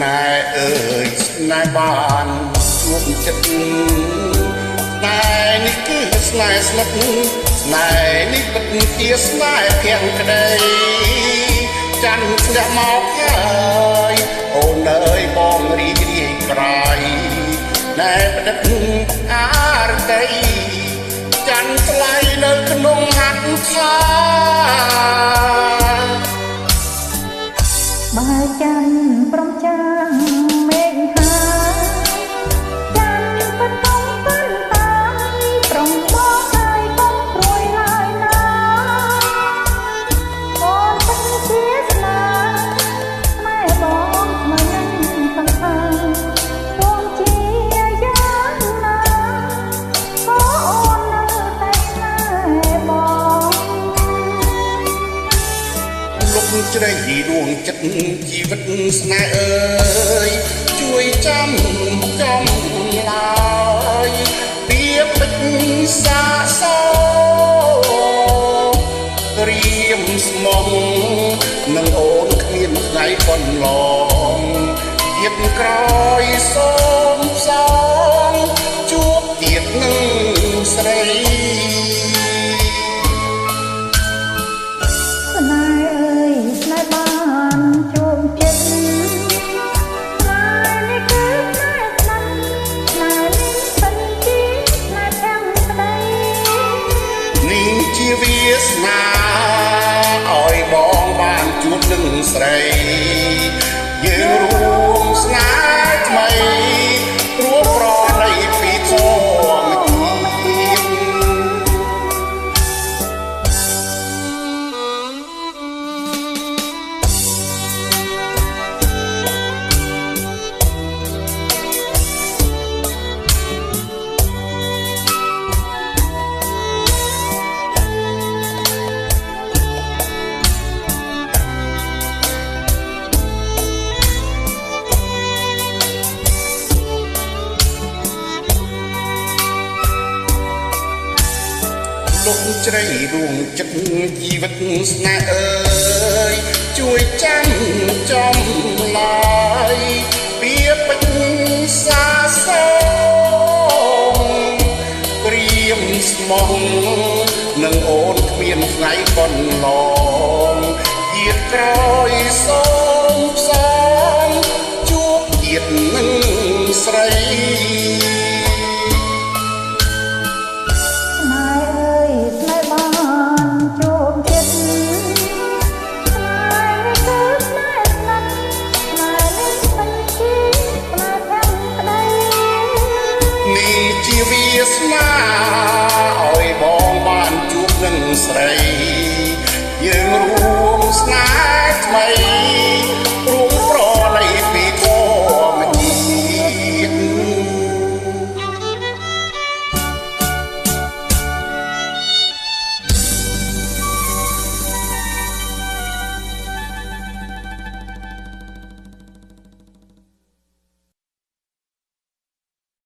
ណែអើយស្នេហ៍បានជួបចិត្តស្នេហ៍នេះគឺស្នេហ៍ស្និទ្ធស្នេហ៍នេះពិតជាស្នេហ៍ភក្តីចាំធ្លាក់មកហើយអូនអើយបងរីករាយក្រៃណែផ្ដិតអារតីចាំថ្លៃនៅក្នុងហាត់ថាបើចាំព្រមចាំមេឃហាចាំប៉ុណ្ណឹងប៉ុន្តែព្រមមកហើយកុំព្រួយឡើយណាអូនពិតជាស្នេហ៍ម៉ែបងមិននឹងសង្ឃឹមទោះជាយ៉ាងណាក៏អូននៅតែណែបងលុបជ្រៃដួងចិត្តជីវិតស្នេហ៍អើយជួយចាំចំឡើយពីពេចសាសរៀមស្មងនឹងអូនគ្មានថ្ងៃប៉ុនឡងទៀតក្រោយសូមសងជួបទៀតនឹងស្រីជាវាសនាឲ្យបងបានជួបនឹងស្រីយើងរួមស្នេហ៍ថ្មីរួមប្រណីពីធម្មជាតិលុបជ្រៃដួងចិត្តជីវិតស្នេហ៍អើយជួយចាំចំឡើយពីពេចសាសងព្រៀមស្មងនឹងអូនគ្មានថ្ងៃប៉ុនឡងទៀតក្រោយសូមសងជួបទៀតនឹងស្រីជាវាសនា